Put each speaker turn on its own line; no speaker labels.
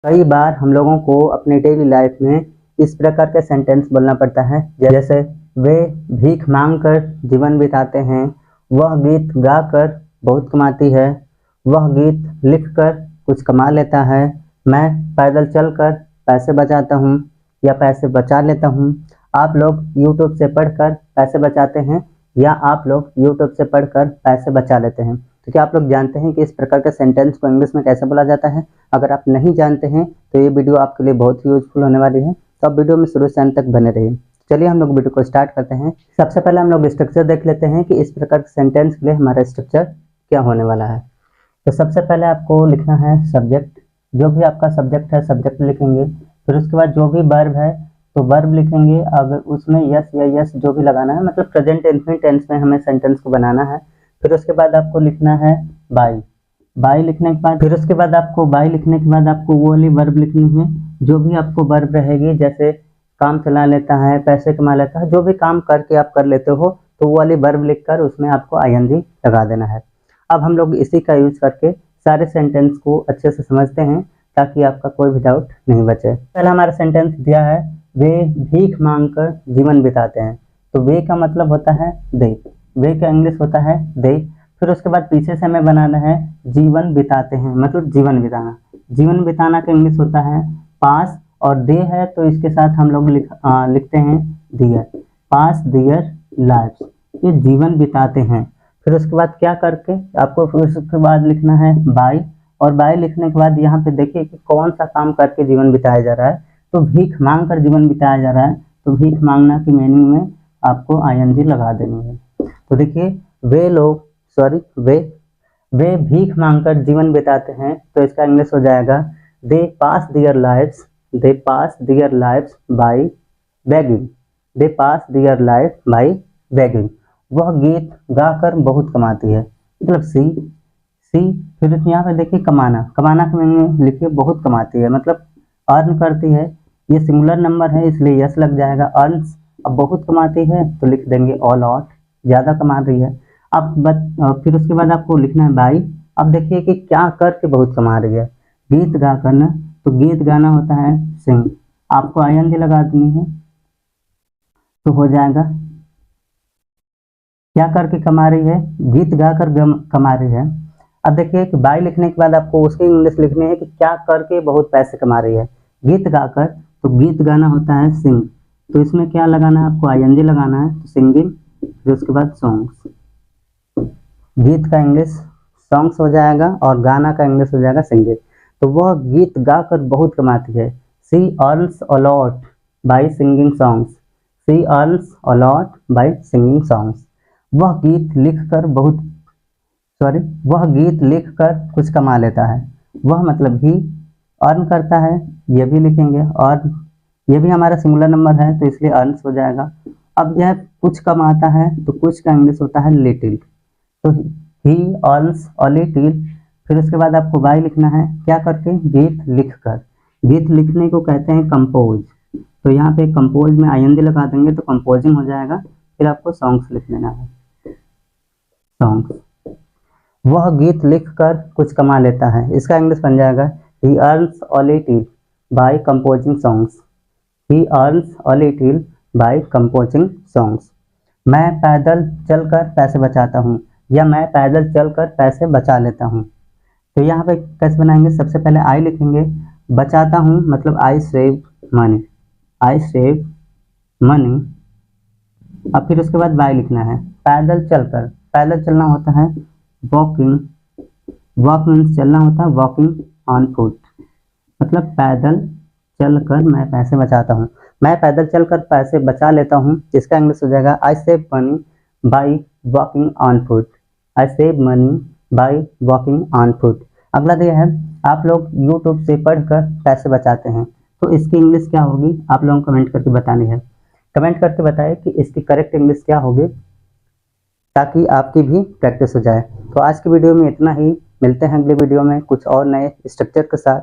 कई बार हम लोगों को अपने डेली लाइफ में इस प्रकार के सेंटेंस बोलना पड़ता है, जैसे वे भीख मांगकर जीवन बिताते हैं, वह गीत गाकर बहुत कमाती है, वह गीत लिखकर कुछ कमा लेता है, मैं पैदल चलकर पैसे बचाता हूँ या पैसे बचा लेता हूँ। आप लोग यूट्यूब से पढ़कर पैसे बचाते हैं या आप लोग यूट्यूब से पढ़कर पैसे बचा लेते हैं। तो क्या आप लोग जानते हैं कि इस प्रकार के सेंटेंस को इंग्लिश में कैसे बोला जाता है? अगर आप नहीं जानते हैं तो ये वीडियो आपके लिए बहुत ही यूजफुल होने वाली है, तो आप वीडियो में शुरू से अंत तक बने रहिए। चलिए हम लोग वीडियो को स्टार्ट करते हैं। सबसे पहले हम लोग स्ट्रक्चर देख लेते हैं कि इस प्रकार के सेंटेंस के लिए हमारा स्ट्रक्चर क्या होने वाला है। तो सबसे पहले आपको लिखना है सब्जेक्ट। जो भी आपका सब्जेक्ट है सब्जेक्ट लिखेंगे, फिर उसके बाद जो भी वर्ब है तो वर्ब लिखेंगे। अगर उसमें यस या यस जो भी लगाना है, मतलब प्रेजेंट इंफिनिट टेंस में हमें सेंटेंस को बनाना है। फिर उसके बाद आपको लिखना है बाय लिखने के बाद, फिर उसके बाद आपको बाय लिखने के बाद आपको वो वाली वर्ब लिखनी है जो भी आपको वर्ब रहेगी, जैसे काम चला लेता है, पैसे कमा लेता है, जो भी काम करके आप कर लेते हो तो वो वाली वर्ब लिखकर उसमें आपको आईएनजी लगा देना है। अब हम लोग इसी का यूज करके सारे सेंटेंस को अच्छे से समझते हैं ताकि आपका कोई भी डाउट नहीं बचे। पहला हमारा सेंटेंस दिया है, वे भीख मांगकर जीवन बिताते हैं। तो वे का मतलब होता है दे, वे का इंग्लिश होता है दे। फिर उसके बाद पीछे से हमें बनाना है जीवन बिताते हैं, मतलब जीवन बिताना। जीवन बिताना का इंग्लिश होता है पास, और दे है तो इसके साथ हम लोग लिखते हैं दियर, पास दियर लाइव्स, ये जीवन बिताते हैं। फिर उसके बाद क्या करके आपको फिर उसके बाद लिखना है बाय, और बाय लिखने के बाद यहाँ पे देखिए कि कौन सा काम करके जीवन बिताया जा रहा है। तो भीख मांग कर जीवन बिताया जा रहा है, तो भीख मांगना की मीनिंग में आपको आईएनजी लगा देनी है। तो देखिए वे भीख मांगकर जीवन बिताते हैं, तो इसका इंग्लिश हो जाएगा they pass their lives by begging, they pass their life by begging. वह गीत गाकर बहुत कमाती है, मतलब सी। फिर यहाँ पे देखिए कमाना का मीनिंग लिखिए बहुत कमाती है, मतलब अर्न करती है। ये सिंगुलर नंबर है इसलिए यस लग जाएगा। अर्न्स, अब बहुत कमाती है तो लिख देंगे ऑल आउट, ज़्यादा कमा रही है। अब फिर उसके बाद आपको लिखना है बाई। अब देखिए कि क्या करके बहुत कमा रही है, गीत गा करना, तो गीत गाना होता है सिंग, आपको आईएनजी लगा देनी है तो हो जाएगा क्या करके कमा रही है, गीत गाकर कमा रही है। अब देखिए कि बाय लिखने के बाद आपको उसकी इंग्लिश लिखनी है कि क्या करके बहुत पैसे कमा रही है। गीत गाकर, तो गीत गाना होता है सिंग, तो इसमें क्या लगाना है आपको आईएनजी लगाना है, तो सिंगिंग। फिर उसके बाद सॉन्ग्स, गीत का इंग्लिश सॉन्ग्स हो जाएगा और गाना का इंग्लिश हो जाएगा सिंगिंग। तो वह गीत गाकर बहुत कमाती है, she earns a lot by singing songs, she earns a lot by singing songs. वह गीत लिख कर कुछ कमा लेता है। वह मतलब ही अर्न करता है, ये भी लिखेंगे, और ये भी हमारा सिंगुलर नंबर है तो इसलिए अर्न्स हो जाएगा। अब यह कुछ कमाता है तो कुछ का इंग्लिश होता है लिटिल, तो ही अर्न्स अ लिटिल। फिर उसके बाद आपको बाय लिखना है क्या करके, गीत लिखकर। गीत लिखने को कहते हैं कंपोज, तो यहाँ पे कंपोज में आईएनजी लगा देंगे तो कंपोजिंग हो जाएगा। फिर आपको सॉन्ग्स लिख लेना है, सॉन्ग्स। वह गीत लिखकर कुछ कमा लेता है, इसका इंग्लिश बन जाएगा ही earns a little bye composing songs, he earns a little bye composing songs. मैं पैदल चलकर पैसे बचाता हूँ, या मैं पैदल चलकर पैसे बचा लेता हूँ। तो यहाँ पे कैसे बनाएंगे, सबसे पहले आई लिखेंगे, बचाता हूँ मतलब I save money, I save money. अब फिर उसके बाद बाय लिखना है, पैदल चलकर, पैदल चलना होता है वॉकिंग, वॉक मीन्स चलना होता है, वॉकिंग ऑन फुट, मतलब पैदल चलकर मैं पैसे बचाता हूँ, मैं पैदल चलकर पैसे बचा लेता हूँ। इसका इंग्लिश हो जाएगा I save money by walking on foot, I save money by walking on foot. अगला दिया है, आप लोग यूट्यूब से पढ़कर पैसे बचाते हैं, तो इसकी इंग्लिश क्या होगी आप लोगों को कमेंट करके बतानी है। कमेंट करके बताएं कि इसकी करेक्ट इंग्लिश क्या होगी, ताकि आपकी भी प्रैक्टिस हो जाए। तो आज की वीडियो में इतना ही, मिलते हैं अगले वीडियो में कुछ और नए स्ट्रक्चर के साथ।